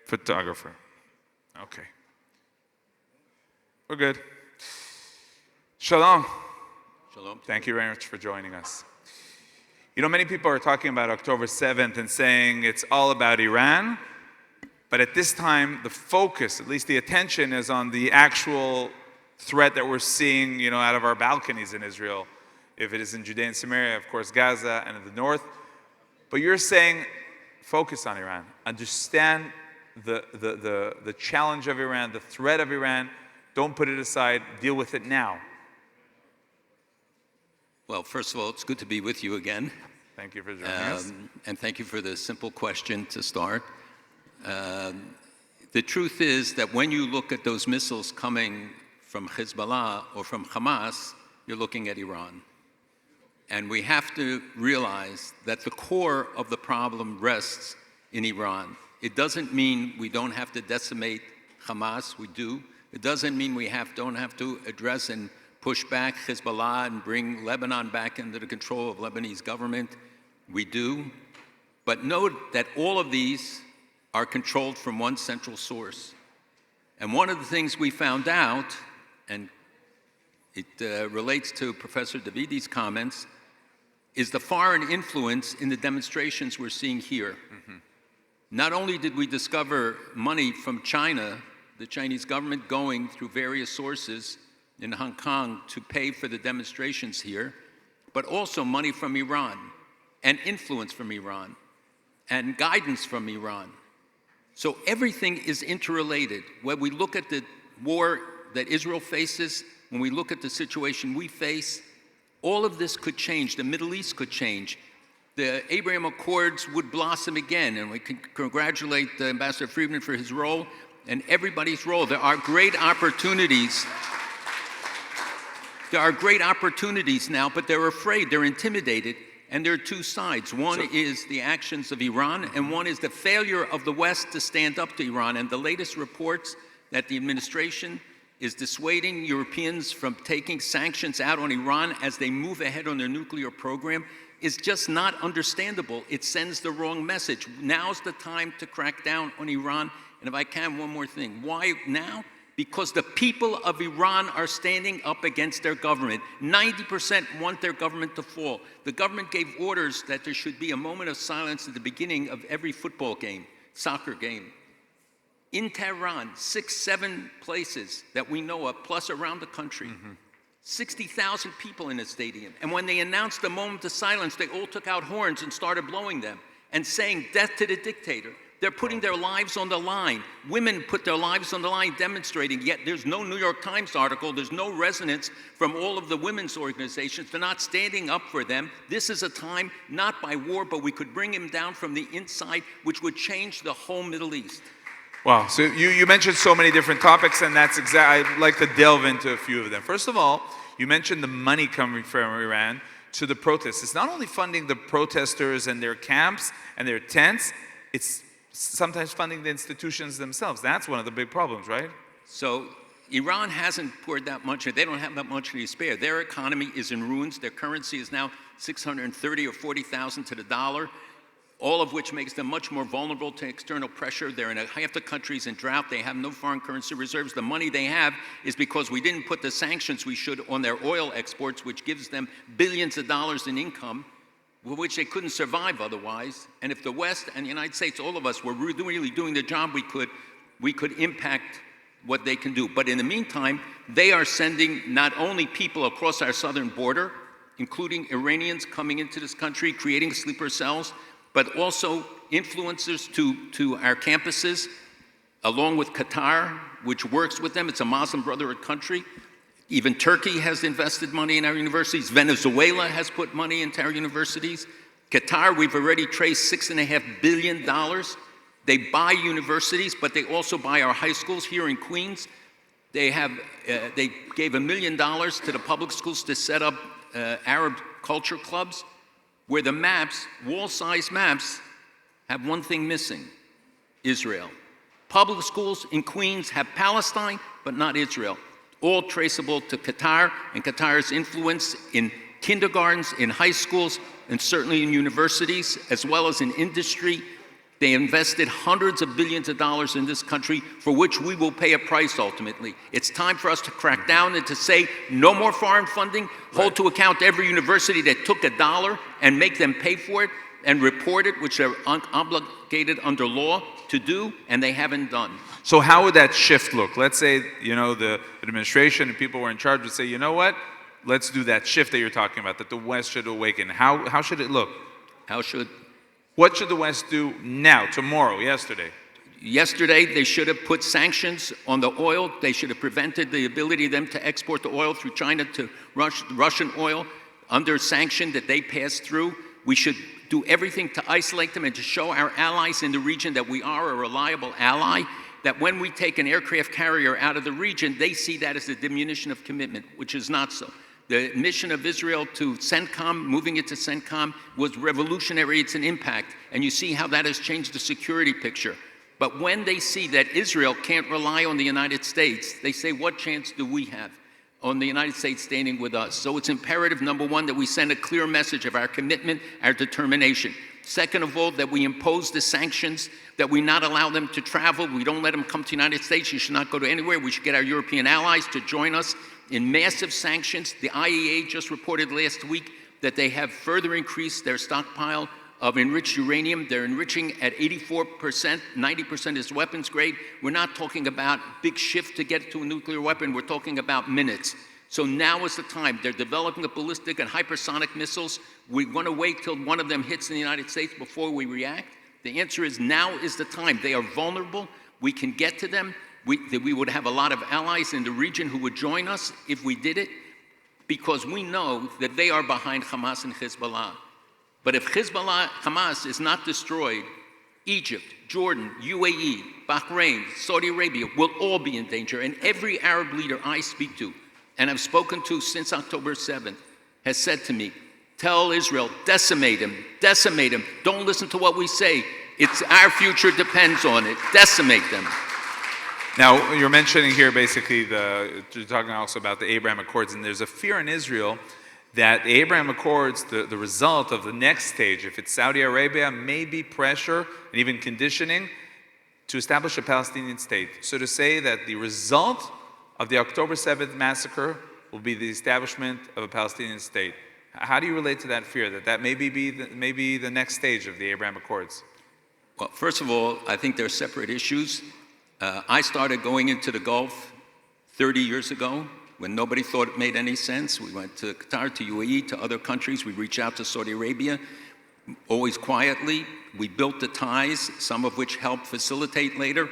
photographer. Okay. We're good. Shalom. Shalom. Thank you very much for joining us. You know, many people are talking about October 7th and saying it's all about Iran, but at this time, the focus, at least the attention, is on the actual threat that we're seeing, you know, out of our balconies in Israel. If it is in Judea and Samaria, of course, Gaza and in the north. But you're saying, focus on Iran. Understand the challenge of Iran, the threat of Iran. Don't put it aside. Deal with it now. Well, first of all, it's good to be with you again. Thank you for joining us. And thank you for the simple question to start. The truth is that when you look at those missiles coming from Hezbollah or from Hamas, you're looking at Iran. And we have to realize that the core of the problem rests in Iran. It doesn't mean we don't have to decimate Hamas, we do. It doesn't mean we don't have to address and push back Hezbollah and bring Lebanon back under the control of Lebanese government, we do. But note that all of these are controlled from one central source. And one of the things we found out, and it relates to Professor Davidi's comments, is the foreign influence in the demonstrations we're seeing here. Mm-hmm. Not only did we discover money from China, the Chinese government going through various sources in Hong Kong to pay for the demonstrations here, but also money from Iran, and influence from Iran, and guidance from Iran. So everything is interrelated. When we look at the war that Israel faces, when we look at the situation we face, all of this could change. The Middle East could change. The Abraham Accords would blossom again, and we can congratulate Ambassador Friedman for his role and everybody's role. There are great opportunities. There are great opportunities now, but they're afraid, they're intimidated, and there are two sides. One is the actions of Iran, and one is the failure of the West to stand up to Iran. And the latest reports that the administration is dissuading Europeans from taking sanctions out on Iran as they move ahead on their nuclear program is just not understandable. It sends the wrong message. Now's the time to crack down on Iran. And if I can, one more thing. Why now? Because the people of Iran are standing up against their government. 90% want their government to fall. The government gave orders that there should be a moment of silence at the beginning of every football game, soccer game. In Tehran, 6, 7 places that we know of, plus around the country, 60,000 people in a stadium. And when they announced the moment of silence, they all took out horns and started blowing them and saying, "Death to the dictator." They're putting their lives on the line. Women put their lives on the line demonstrating, yet there's no New York Times article, there's no resonance from all of the women's organizations. They're not standing up for them. This is a time, not by war, but we could bring him down from the inside, which would change the whole Middle East. Wow, so you mentioned so many different topics, and that's I'd like to delve into a few of them. First of all, you mentioned the money coming from Iran to the protests. It's not only funding the protesters and their camps and their tents, it's sometimes funding the institutions themselves. That's one of the big problems, right? So Iran hasn't poured that much, they don't have that much to spare. Their economy is in ruins. Their currency is now 630 or 40,000 to the dollar, all of which makes them much more vulnerable to external pressure. They're in half the country's in drought. They have no foreign currency reserves. The money they have is because we didn't put the sanctions we should on their oil exports, which gives them billions of dollars in income, which they couldn't survive otherwise. And if the West and the United States, all of us, were really doing the job we could impact what they can do. But in the meantime, they are sending not only people across our southern border, including Iranians coming into this country, creating sleeper cells, but also influencers to our campuses, along with Qatar, which works with them. It's a Muslim Brotherhood country. Even Turkey has invested money in our universities. Venezuela has put money into our universities. Qatar, we've already traced $6.5 billion. They buy universities, but they also buy our high schools here in Queens. They gave $1 million to the public schools to set up Arab culture clubs, where the maps, wall-size maps, have one thing missing: Israel. Public schools in Queens have Palestine, but not Israel. All traceable to Qatar and Qatar's influence in kindergartens, in high schools, and certainly in universities, as well as in industry. They invested hundreds of billions of dollars in this country, for which we will pay a price ultimately. It's time for us to crack down and to say no more foreign funding, hold to account every university that took $1 and make them pay for it and report it, which they're obligated under law to do, and they haven't done. So how would that shift look? Let's say, the administration and people who are in charge would say, you know what? Let's do that shift that you're talking about, that the West should awaken. How should it look? What should the West do now, tomorrow, yesterday? Yesterday, they should have put sanctions on the oil. They should have prevented the ability of them to export the oil through China to Russian oil under sanction that they passed through. We should do everything to isolate them and to show our allies in the region that we are a reliable ally, that when we take an aircraft carrier out of the region, they see that as a diminution of commitment, which is not so. The mission of Israel to CENTCOM, moving it to CENTCOM, was revolutionary. It's an impact. And you see how that has changed the security picture. But when they see that Israel can't rely on the United States, they say, what chance do we have on the United States standing with us? So it's imperative, number one, that we send a clear message of our commitment, our determination. Second of all, that we impose the sanctions, that we not allow them to travel. We don't let them come to the United States. You should not go to anywhere. We should get our European allies to join us in massive sanctions. The IEA just reported last week that they have further increased their stockpile of enriched uranium. They're enriching at 84%, 90% is weapons grade. We're not talking about big shift to get to a nuclear weapon. We're talking about minutes. So now is the time. They're developing the ballistic and hypersonic missiles. We want to wait till one of them hits in the United States before we react. The answer is now is the time. They are vulnerable. We can get to them. We would have a lot of allies in the region who would join us if we did it, because we know that they are behind Hamas and Hezbollah. But if Hamas is not destroyed, Egypt, Jordan, UAE, Bahrain, Saudi Arabia will all be in danger. And every Arab leader I speak to, and I've spoken to since October 7th, has said to me, tell Israel, decimate him, don't listen to what we say. Our future depends on it, decimate them. Now, you're mentioning here basically, you're talking also about the Abraham Accords, and there's a fear in Israel that the Abraham Accords, the result of the next stage, if it's Saudi Arabia, may be pressure and even conditioning to establish a Palestinian state. So to say that the result of the October 7th massacre will be the establishment of a Palestinian state. How do you relate to that fear, that may be the next stage of the Abraham Accords? Well, first of all, I think they're separate issues. I started going into the Gulf 30 years ago when nobody thought it made any sense. We went to Qatar, to UAE, to other countries. We reached out to Saudi Arabia, always quietly. We built the ties, some of which helped facilitate later,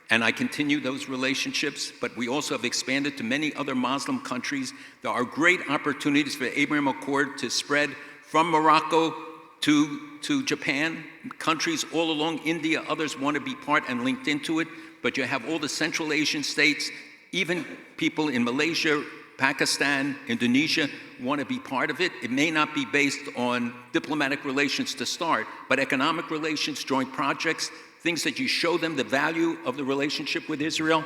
and I continue those relationships. But we also have expanded to many other Muslim countries. There are great opportunities for the Abraham Accord to spread from Morocco to Japan. Countries all along, India, others want to be part and linked into it. But you have all the Central Asian states, even people in Malaysia, Pakistan, Indonesia want to be part of it. It may not be based on diplomatic relations to start, but economic relations, joint projects, things that you show them the value of the relationship with Israel.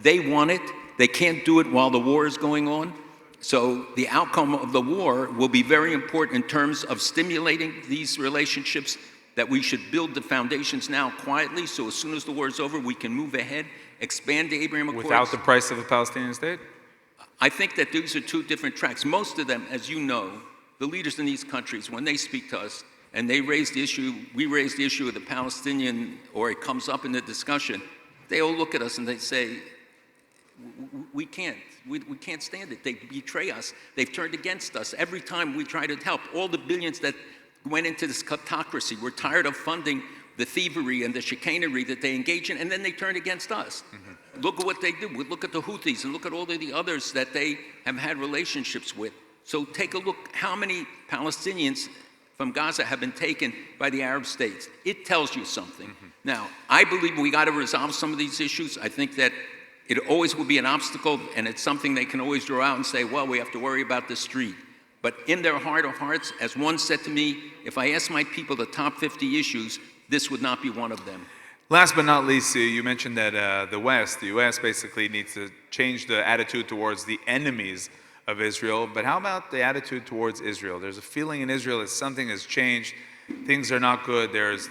They want it. They can't do it while the war is going on. So the outcome of the war will be very important in terms of stimulating these relationships, that we should build the foundations now quietly, so as soon as the war is over, we can move ahead, expand the Abraham Accords. Without the price of a Palestinian state? I think that these are two different tracks. Most of them, as you know, the leaders in these countries, when they speak to us, and they raise the issue, we raise the issue of the Palestinian, or it comes up in the discussion, they all look at us and they say, we can't stand it. They betray us. They've turned against us. Every time we try to help, all the billions that went into this kleptocracy. We're tired of funding the thievery and the chicanery that they engage in, and then they turn against us. Mm-hmm. Look at what they do. Look at the Houthis and look at all of the others that they have had relationships with. So take a look how many Palestinians from Gaza have been taken by the Arab states. It tells you something. Mm-hmm. Now, I believe we got to resolve some of these issues. I think that it always will be an obstacle, and it's something they can always draw out and say, well, we have to worry about the street. But in their heart of hearts, as one said to me, if I asked my people the top 50 issues, this would not be one of them. Last but not least, you mentioned that the U.S. basically needs to change the attitude towards the enemies of Israel. But how about the attitude towards Israel? There's a feeling in Israel that something has changed. Things are not good. There's,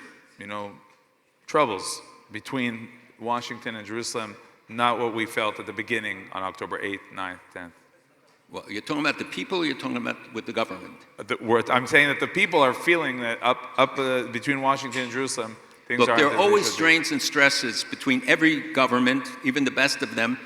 troubles between Washington and Jerusalem, not what we felt at the beginning on October 8th, 9th, 10th. Well, you're talking about the people, or you're talking about with the government? I'm saying that the people are feeling that up between Washington and Jerusalem, things Look, aren't there are as they always should be. strains and stresses between every government, even the best of them,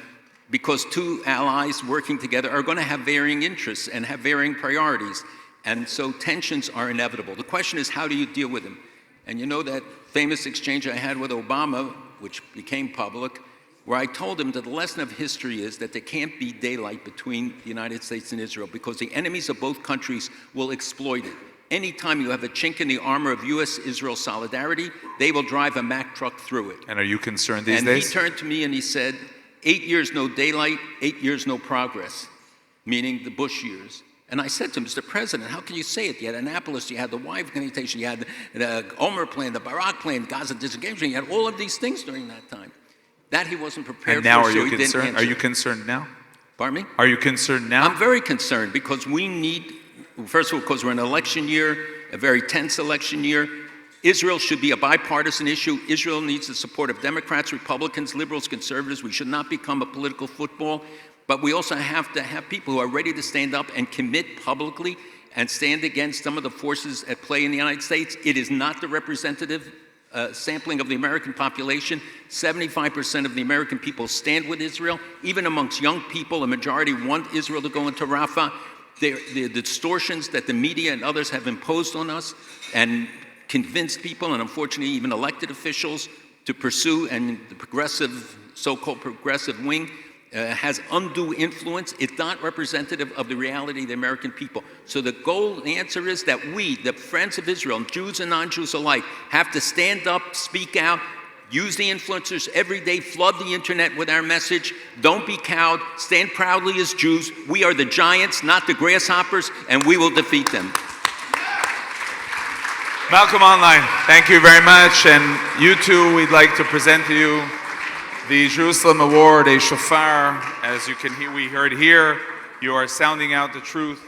because two allies working together are going to have varying interests and have varying priorities. And so tensions are inevitable. The question is, how do you deal with them? And you know that famous exchange I had with Obama, which became public, where I told him that the lesson of history is that there can't be daylight between the United States and Israel because the enemies of both countries will exploit it. Anytime you have a chink in the armor of U.S.-Israel solidarity, they will drive a Mack truck through it. And are you concerned these And days? he turned to me and he said, 8 years no daylight, 8 years no progress, meaning the Bush years. And I said to him, Mr. President, how can you say it? You had Annapolis, you had the Wye Communication, you had the Omer plan, the Barak plan, Gaza disengagement, you had all of these things during that time. That he wasn't prepared And now for, are so you he didn't concerned? answer. Are you concerned now? Pardon me? Are you concerned now? I'm very concerned because we need, first of all, because we're in an election year, a very tense election year. Israel should be a bipartisan issue. Israel needs the support of Democrats, Republicans, liberals, conservatives. We should not become a political football. But we also have to have people who are ready to stand up and commit publicly and stand against some of the forces at play in the United States. It is not the representative sampling of the American population. 75% of the American people stand with Israel. Even amongst young people, a majority want Israel to go into Rafah. The distortions that the media and others have imposed on us and convinced people, and unfortunately even elected officials, to pursue, and the progressive, so-called progressive wing, has undue influence. It's not representative of the reality of the American people. So the goal, the answer is that we, the friends of Israel, Jews and non-Jews alike, have to stand up, speak out, use the influencers every day, flood the internet with our message. Don't be cowed. Stand proudly as Jews. We are the giants, not the grasshoppers, and we will defeat them. Malcolm Hoenlein, thank you very much. And you too, we'd like to present to you the Jerusalem Award, a shofar. As you can hear, we heard here, you are sounding out the truth.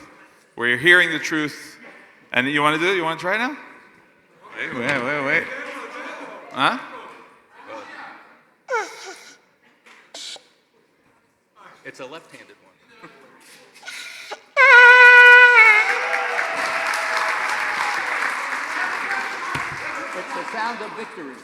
We're hearing the truth. And you want to do it? You want to try it now? Wait. Huh? It's a left-handed one. It's the sound of victory.